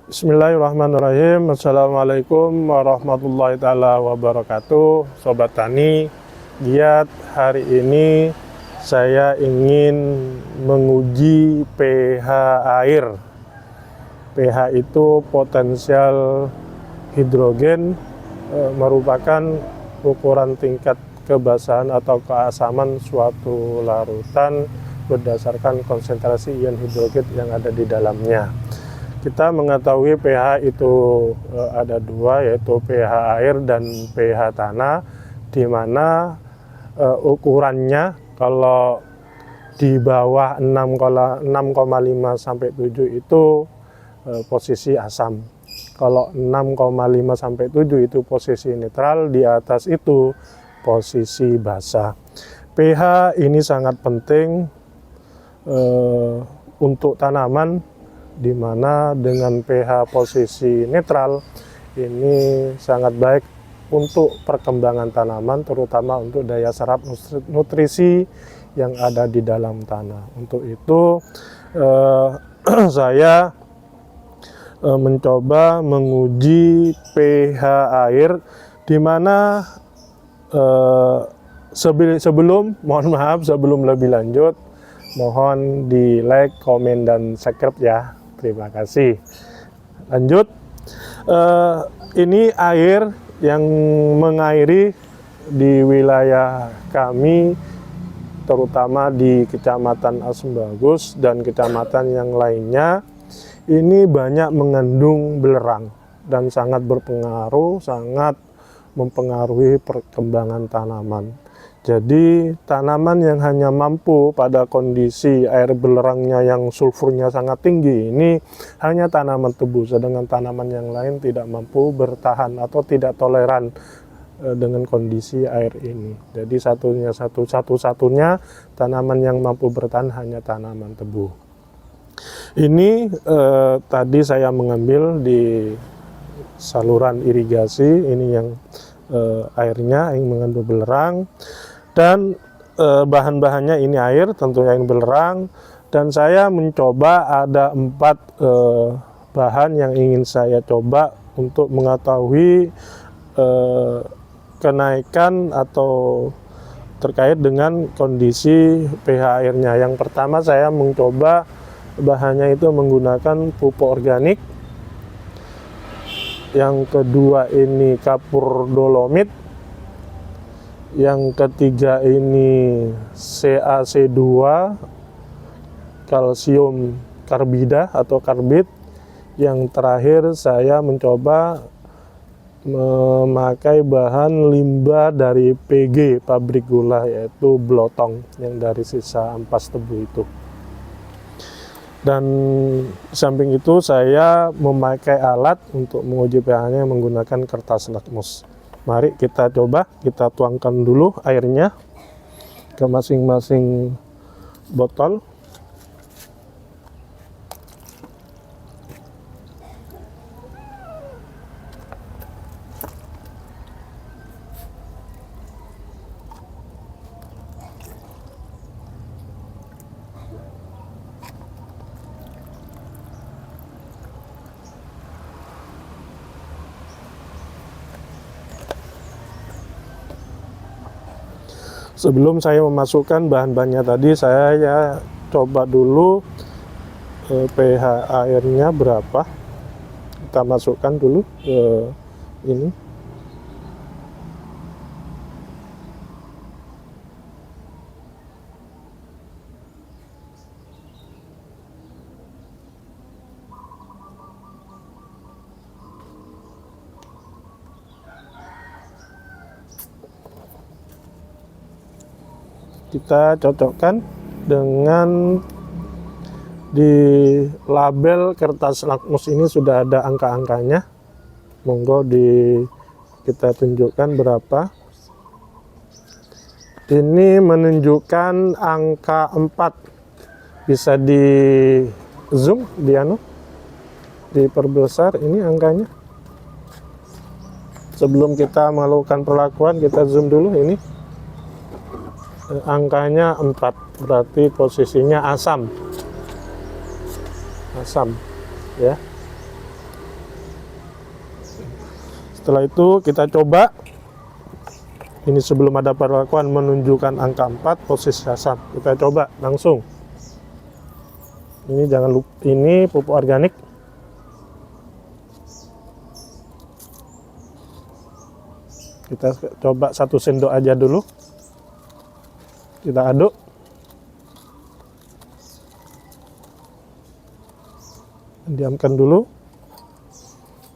Bismillahirrahmanirrahim. Assalamualaikum warahmatullahi taala wabarakatuh. Sobat Tani Giat, hari ini saya ingin menguji pH air. pH itu potensial hidrogen, merupakan ukuran tingkat kebasahan atau keasaman suatu larutan berdasarkan konsentrasi ion hidrogen yang ada di dalamnya. Kita mengetahui pH itu ada dua, yaitu pH air dan pH tanah, di mana ukurannya kalau di bawah 6,5 sampai 7 itu posisi asam. Kalau 6,5 sampai 7 itu posisi netral, di atas itu posisi basa. pH ini sangat penting untuk tanaman, di mana dengan pH posisi netral ini sangat baik untuk perkembangan tanaman, terutama untuk daya serap nutrisi yang ada di dalam tanah. Untuk itu saya mencoba menguji pH air, di mana sebelum lebih lanjut, mohon di like, komen, dan subscribe ya. Terima kasih. Lanjut, ini air yang mengairi di wilayah kami, terutama di Kecamatan Asem Bagus dan kecamatan yang lainnya. Ini banyak mengandung belerang dan sangat berpengaruh, sangat mempengaruhi perkembangan tanaman. Jadi tanaman yang hanya mampu pada kondisi air belerangnya yang sulfurnya sangat tinggi, ini hanya tanaman tebu, sedangkan tanaman yang lain tidak mampu bertahan atau tidak toleran dengan kondisi air ini. Jadi satu-satunya tanaman yang mampu bertahan hanya tanaman tebu. Ini tadi saya mengambil di saluran irigasi, ini yang airnya yang mengandung belerang. Dan bahan-bahannya ini air, tentunya yang belerang. Dan saya mencoba ada 4 bahan yang ingin saya coba untuk mengetahui kenaikan atau terkait dengan kondisi pH airnya. Yang pertama saya mencoba bahannya itu menggunakan pupuk organik. Yang kedua ini kapur dolomit. Yang ketiga ini CaC2, kalsium karbida atau karbit. Yang terakhir saya mencoba memakai bahan limbah dari PG, pabrik gula, yaitu blotong yang dari sisa ampas tebu itu. Dan samping itu saya memakai alat untuk menguji pH-nya menggunakan kertas lakmus. Mari kita coba, kita tuangkan dulu airnya ke masing-masing botol. Sebelum saya memasukkan bahan-bahannya tadi, saya ya coba dulu pH airnya berapa. Kita masukkan dulu ini. Kita cocokkan dengan di label kertas lakmus ini sudah ada angka-angkanya. Monggo kita tunjukkan berapa. Ini menunjukkan angka 4. Bisa di zoom, diperbesar ini angkanya. Sebelum kita melakukan perlakuan, kita zoom dulu ini. Angkanya 4, berarti posisinya asam ya. Setelah itu kita coba. Ini sebelum ada perlakuan menunjukkan angka 4 posisi asam. Kita coba langsung. Ini jangan lupa, ini pupuk organik. Kita coba 1 sendok aja dulu. Kita aduk. Diamkan dulu.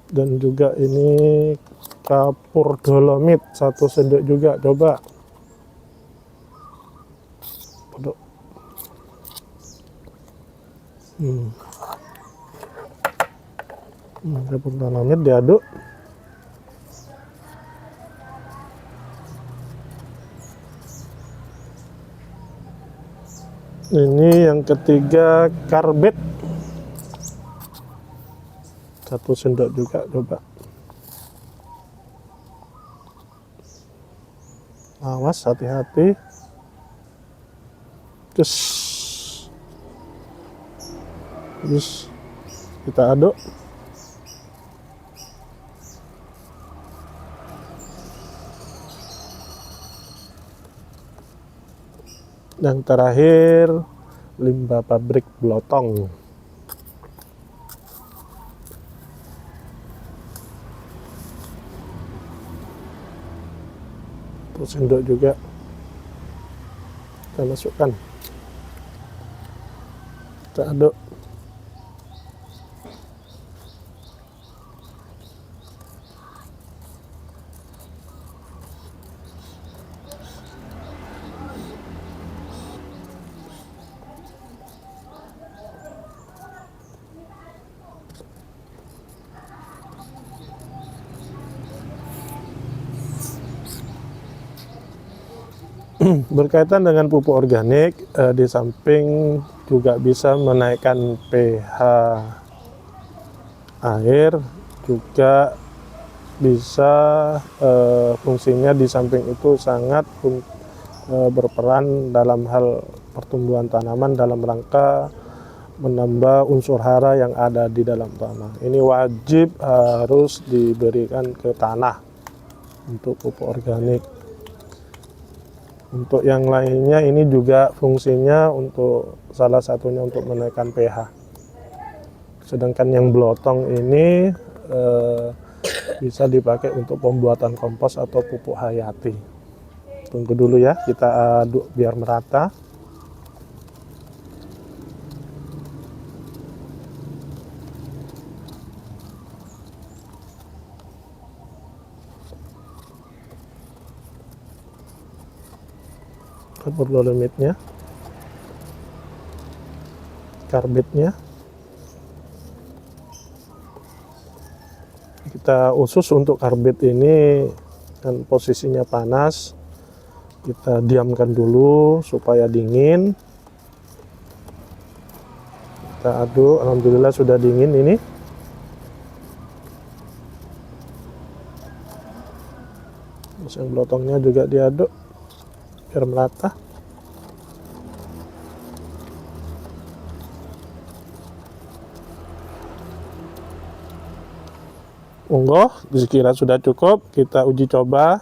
Dan juga ini kapur dolomit 1 sendok juga, coba. Aduk. Kapur dolomit diaduk. Ini yang ketiga karbit 1 sendok juga, coba. Awas, hati-hati. Terus kita aduk. Yang terakhir limbah pabrik blotong. Sendok juga kita masukkan, kita aduk. Berkaitan dengan pupuk organik, di samping juga bisa menaikkan pH air, juga bisa fungsinya di samping itu sangat berperan dalam hal pertumbuhan tanaman dalam rangka menambah unsur hara yang ada di dalam tanah. Ini wajib harus diberikan ke tanah untuk pupuk organik. Untuk yang lainnya ini juga fungsinya untuk salah satunya untuk menaikkan pH. Sedangkan yang blotong ini bisa dipakai untuk pembuatan kompos atau pupuk hayati. Tunggu dulu ya, kita aduk biar merata. Kapur dolomitnya, karbitnya kita usus. Untuk karbit ini kan posisinya panas, kita diamkan dulu supaya dingin. Kita aduk, alhamdulillah sudah dingin ini. Terus yang blotongnya juga diaduk biar merata. Monggo, sekira sudah cukup, kita uji coba.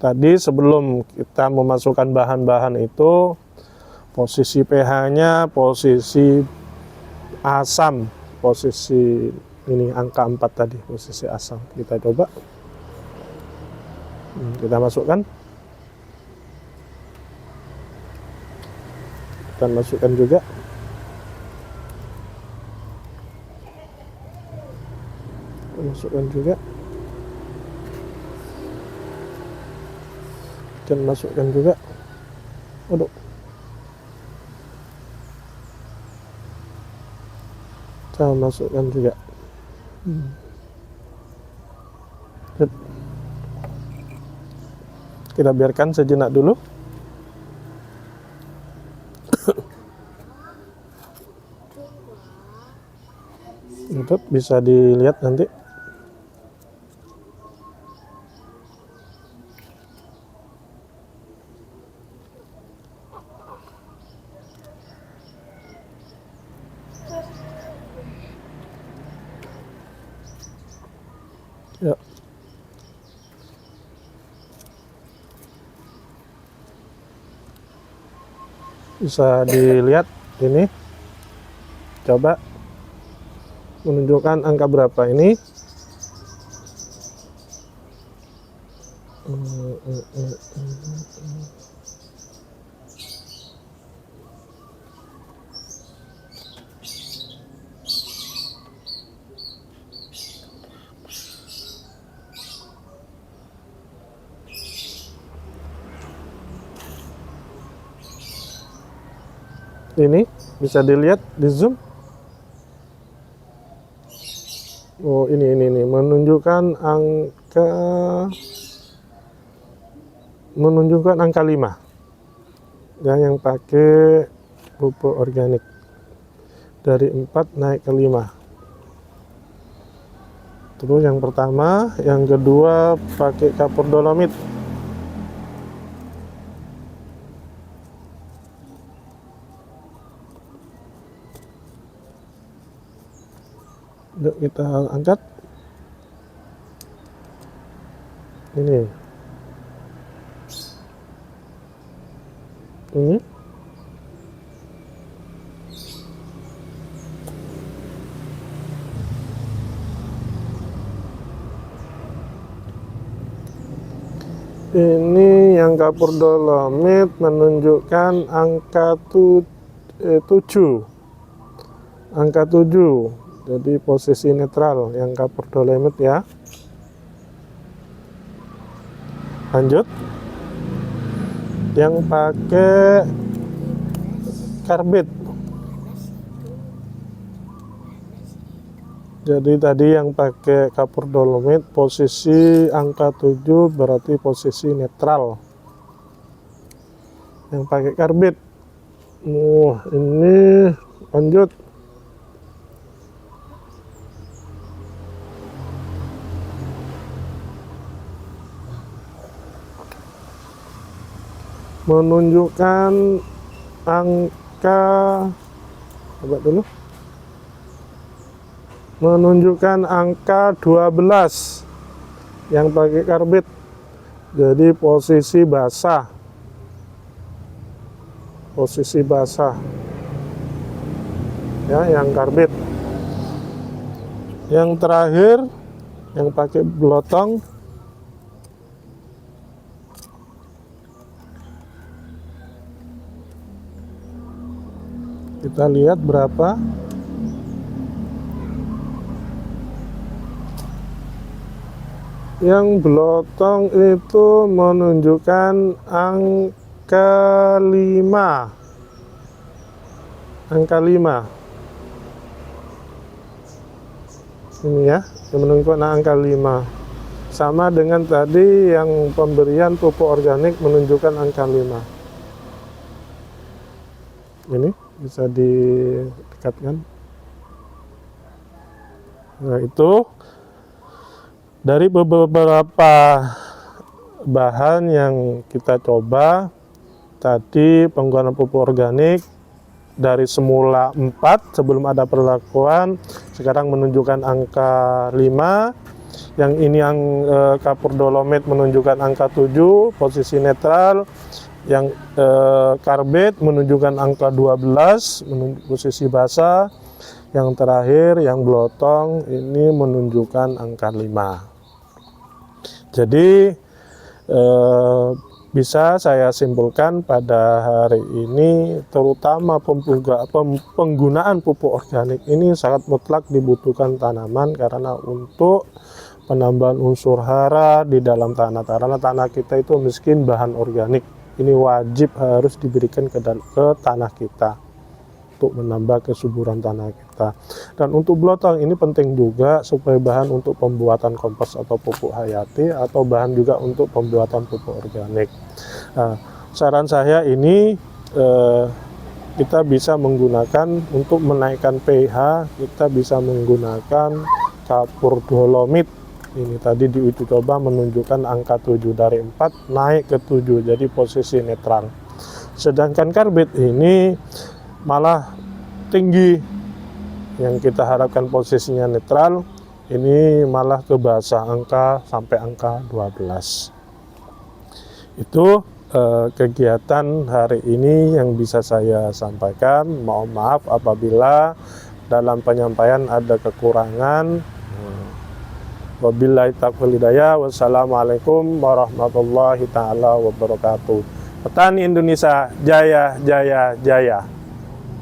Tadi sebelum kita memasukkan bahan-bahan itu, posisi pH-nya, posisi asam, posisi ini angka 4 tadi, posisi asam. Kita coba. Kita masukkan. Kita masukkan juga. Kita masukkan juga. Kita masukkan juga. Aduh. Kita masukkan juga. Kita biarkan sejenak dulu. Itu bisa dilihat nanti. Ya, Bisa dilihat ini, coba menunjukkan angka berapa ini. Ini bisa dilihat di zoom. Oh, ini menunjukkan angka 5 ya, yang pakai pupuk organik. Dari 4 naik ke 5. Terus yang pertama, yang kedua pakai kapur dolomit. Yuk kita angkat. Ini. Ini yang kapur dolomit menunjukkan angka 7. Angka 7. Jadi posisi netral yang kapur dolomit ya. Lanjut. Yang pakai karbit. Jadi tadi yang pakai kapur dolomit posisi angka 7 berarti posisi netral. Yang pakai karbit. Ini lanjut. Menunjukkan angka, coba dulu, menunjukkan angka 12 yang pakai karbit. Jadi posisi basah, ya, yang karbit. Yang terakhir yang pakai blotong. Kita lihat berapa. Yang blotong itu menunjukkan angka 5. Angka 5. Ini ya, yang menunjukkan angka 5. Sama dengan tadi yang pemberian pupuk organik menunjukkan angka 5. Ini bisa didekatkan. Nah, itu dari beberapa bahan yang kita coba tadi, penggunaan pupuk organik dari semula 4 sebelum ada perlakuan, sekarang menunjukkan angka 5. Yang ini yang kapur dolomit menunjukkan angka 7, posisi netral. Yang karbit menunjukkan angka 12, posisi basah. Yang terakhir yang blotong ini menunjukkan angka 5. Jadi bisa saya simpulkan pada hari ini, terutama penggunaan pupuk organik ini sangat mutlak dibutuhkan tanaman, karena untuk penambahan unsur hara di dalam tanah, karena tanah kita itu miskin bahan organik. Ini wajib harus diberikan ke tanah kita untuk menambah kesuburan tanah kita. Dan untuk blotong ini penting juga supaya bahan untuk pembuatan kompos atau pupuk hayati, atau bahan juga untuk pembuatan pupuk organik. Nah, saran saya ini kita bisa menggunakan untuk menaikkan pH, kita bisa menggunakan kapur dolomit. Ini tadi diuji coba menunjukkan angka 7, dari 4 naik ke 7, jadi posisi netral. Sedangkan karbit ini malah tinggi, yang kita harapkan posisinya netral, ini malah ke basah, sampai angka 12. Itu kegiatan hari ini yang bisa saya sampaikan. Mohon maaf apabila dalam penyampaian ada kekurangan. Wabillahi taufiq hidayah. Wassalamualaikum warahmatullahi taala wabarakatuh. Petani Indonesia jaya jaya jaya.